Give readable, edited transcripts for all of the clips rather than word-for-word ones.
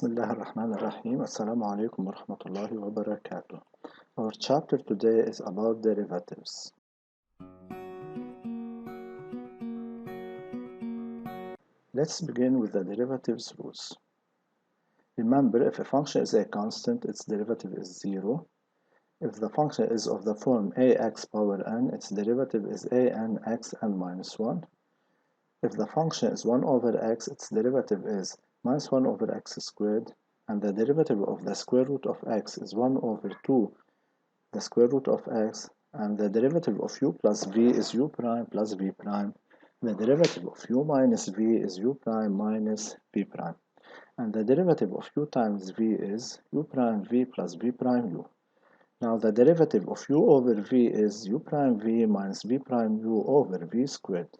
بسم الله الرحمن الرحيم. السلام عليكم ورحمة الله وبركاته. Our chapter today is about derivatives. Let's begin with the derivatives rules. Remember, if a function is a constant, its derivative is 0. If the function is of the form ax power n, its derivative is an x n minus 1. If the function is 1 over x, its derivative is minus 1 over x squared, and the derivative of the square root of x is 1 over 2 the square root of x, and the derivative of u plus v is u prime plus v prime. The derivative of u minus v is u prime minus v prime, and the derivative of u times v is u prime v plus v prime u. Now the derivative of u over v is u prime v minus v prime u over v squared.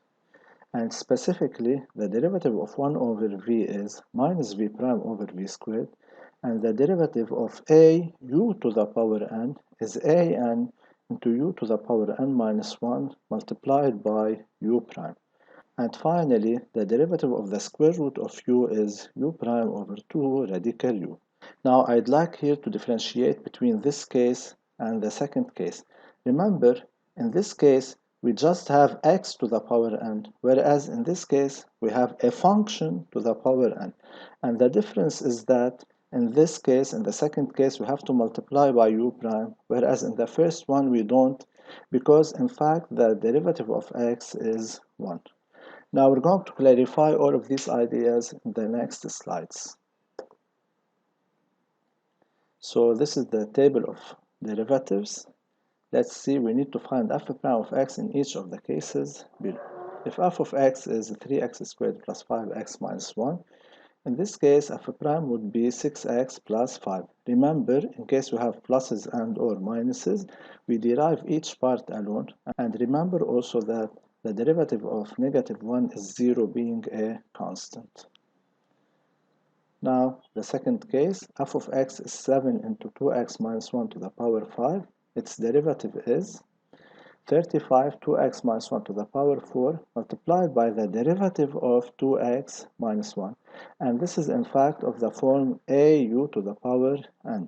And specifically, the derivative of 1 over v is minus v prime over v squared, and the derivative of a u to the power n is a n into u to the power n minus 1 multiplied by u prime. And finally, the derivative of the square root of u is u prime over 2 radical u. Now, I'd like here to differentiate between this case and the second case. Remember, in this case, we just have x to the power n, whereas in this case, we have a function to the power n. And the difference is that in this case, in the second case, we have to multiply by u prime, whereas in the first one, we don't, because in fact, the derivative of x is 1. Now, we're going to clarify all of these ideas in the next slides. So this is the table of derivatives. Let's see, we need to find f prime of x in each of the cases below. If f of x is 3x squared plus 5x minus 1, in this case, f prime would be 6x plus 5. Remember, in case we have pluses and or minuses, we derive each part alone. And remember also that the derivative of negative 1 is 0 being a constant. Now, the second case, f of x is 7 into 2x minus 1 to the power 5. Its derivative is 35 2x minus 1 to the power 4 multiplied by the derivative of 2x minus 1. And this is in fact of the form au to the power n.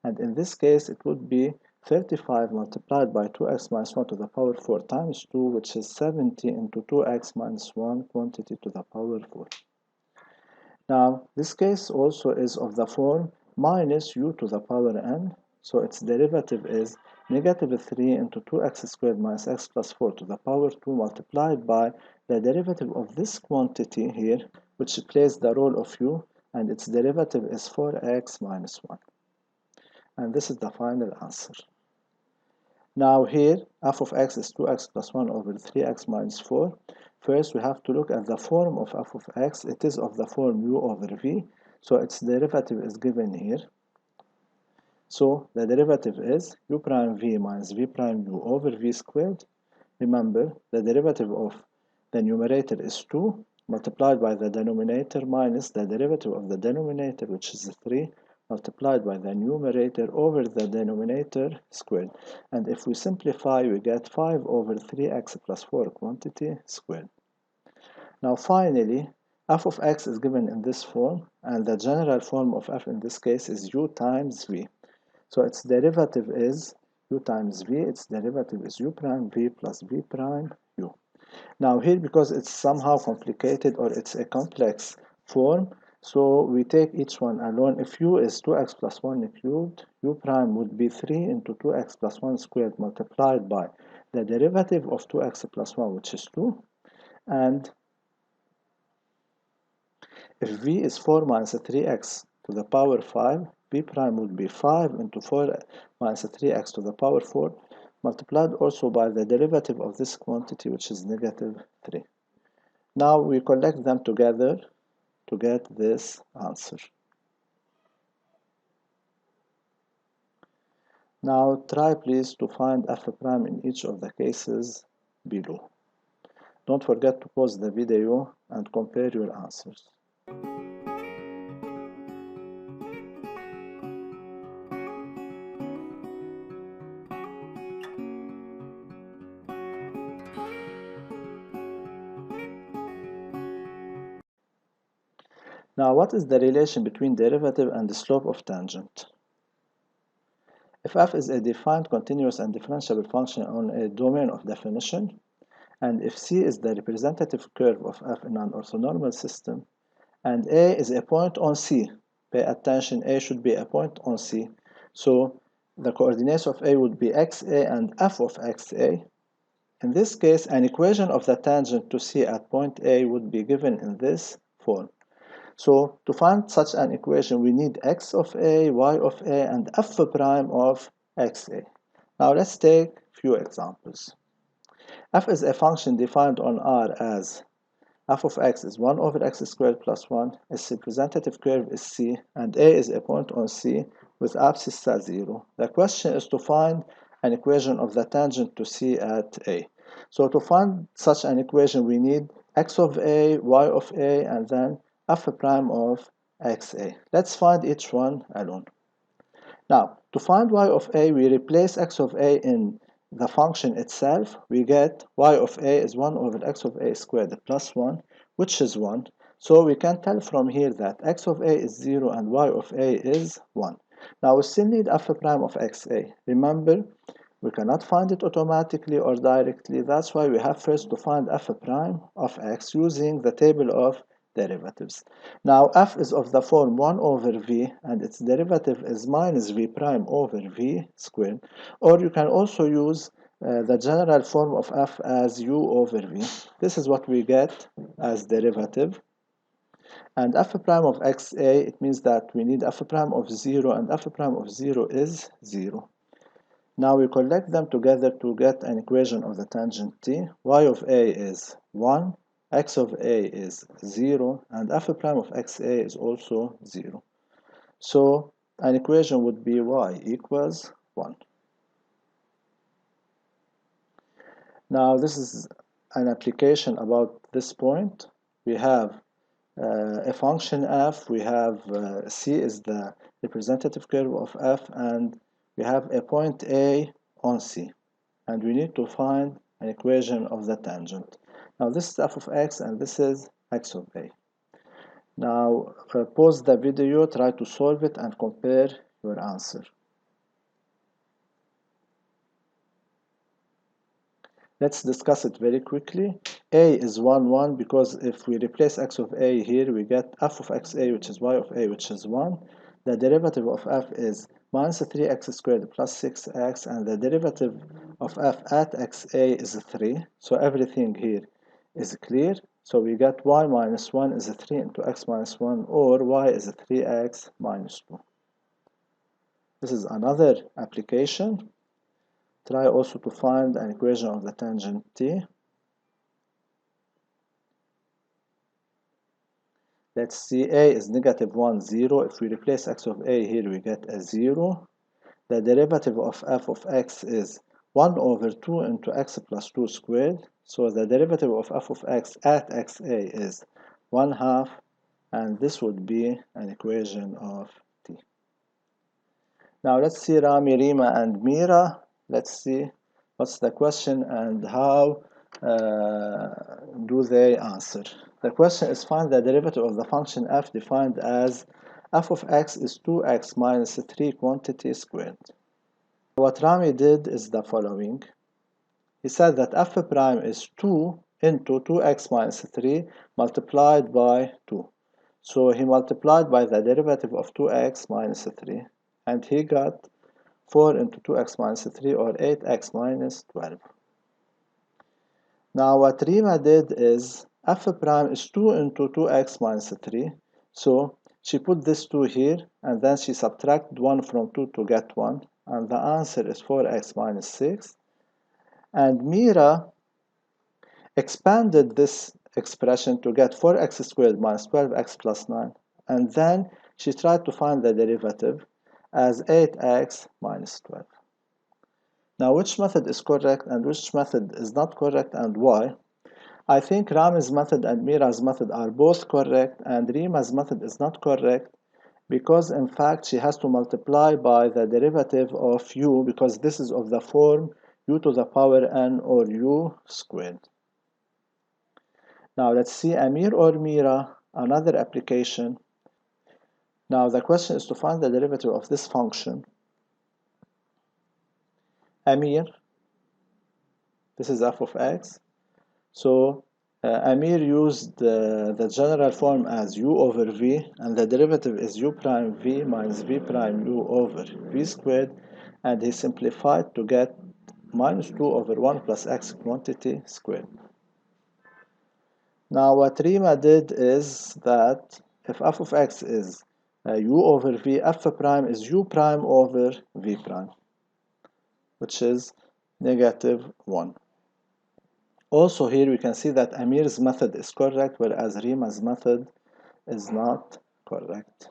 And in this case, it would be 35 multiplied by 2x minus 1 to the power 4 times 2, which is 70 into 2x minus 1 quantity to the power 4. Now, this case also is of the form minus u to the power n, so its derivative is negative 3 into 2x squared minus x plus 4 to the power 2 multiplied by the derivative of this quantity here, which plays the role of u, and its derivative is 4x minus 1. And this is the final answer. Now here, f of x is 2x plus 1 over 3x minus 4. First, we have to look at the form of f of x. It is of the form u over v, so its derivative is given here. So the derivative is u prime v minus v prime u over v squared. Remember, the derivative of the numerator is 2 multiplied by the denominator minus the derivative of the denominator, which is 3, multiplied by the numerator over the denominator squared. And if we simplify, we get 5 over 3x plus 4 quantity squared. Now finally, f of x is given in this form, and the general form of f in this case is u times v. So its derivative is u times v, its derivative is u prime v plus v prime u. Now here, because it's somehow complicated or it's a complex form, so we take each one alone. If u is 2x plus 1 cubed, u prime would be 3 into 2x plus 1 squared multiplied by the derivative of 2x plus 1, which is 2. And if v is 4 minus 3x to the power 5, v prime would be 5 into 4 minus 3x to the power 4, multiplied also by the derivative of this quantity, which is negative 3. Now we collect them together to get this answer. Now try please to find f prime in each of the cases below. Don't forget to pause the video and compare your answers. Now, what is the relation between derivative and the slope of tangent? If f is a defined continuous and differentiable function on a domain of definition, and if c is the representative curve of f in an orthonormal system, and a is a point on c, pay attention, a should be a point on c, so the coordinates of a would be xa and f of xa. In this case, an equation of the tangent to c at point a would be given in this form. So to find such an equation, we need x of a, y of a, and f prime of xa. Now let's take a few examples. F is a function defined on R as f of x is 1 over x squared plus 1, its representative curve is c, and a is a point on c with abscissa at 0. The question is to find an equation of the tangent to c at a. So to find such an equation, we need x of a, y of a, and then f prime of xa. Let's find each one alone. Now, to find y of a, we replace x of a in the function itself. We get y of a is 1 over x of a squared plus 1, which is 1. So we can tell from here that x of a is 0 and y of a is 1. Now, we still need f prime of xa. Remember, we cannot find it automatically or directly. That's why we have first to find f prime of x using the table of derivatives. Now f is of the form 1 over v and its derivative is minus v prime over v squared, or you can also use the general form of f as u over v. This is what we get as derivative. And f prime of xa, it means that we need f prime of 0, and f prime of 0 is 0. Now we collect them together to get an equation of the tangent t. Y of a is 1, x of a is 0, and f prime of xa is also 0. So an equation would be y equals 1. Now this is an application about this point. We have a function f, we have c is the representative curve of f, and we have a point a on c, and we need to find an equation of the tangent. Now this is f of x and this is x of a. Now pause the video, try to solve it and compare your answer. Let's discuss it very quickly. A is 1, 1 because if we replace x of a here, we get f of xa, which is y of a, which is 1. The derivative of f is minus 3x squared plus 6x, and the derivative of f at xa is 3. So everything here is clear. So we get y minus 1 is 3 into x minus 1, or y is 3x minus 2. This is another application. Try also to find an equation of the tangent t. Let's see, a is negative 1, 0. If we replace x of a here, we get a 0. The derivative of f of x is 1 over 2 into x plus 2 squared. So the derivative of f of x at xa is 1/2, and this would be an equation of t. Now let's see Rami, Rima, and Mira. Let's see what's the question and how do they answer. The question is find the derivative of the function f defined as f of x is 2x minus 3 quantity squared. What Rami did is the following. He said that f prime is 2 into 2x minus 3 multiplied by 2. So he multiplied by the derivative of 2x minus 3, and he got 4 into 2x minus 3, or 8x minus 12. Now what Rima did is f prime is 2 into 2x minus 3. So she put this 2 here, and then she subtracted 1 from 2 to get 1. And the answer is 4x minus 6. And Mira expanded this expression to get 4x squared minus 12x plus 9. And then she tried to find the derivative as 8x minus 12. Now, which method is correct and which method is not correct, and why? I think Rami's method and Mira's method are both correct, and Rima's method is not correct because, in fact, she has to multiply by the derivative of u, because this is of the form u to the power n, or u squared. Now, let's see Amir or Mira. another application. Now the question is to find the derivative of this function AMIR. This is f of x. So AMIR used the general form as u over v, and the derivative is u prime v minus v prime u over v squared, and he simplified to get minus 2 over 1 plus x quantity squared. Now what RIMA did is that if f of x is u over v, f prime is u prime over v prime, which is negative 1. Also here we can see that AMIR's method is correct, whereas RIMA's method is not correct.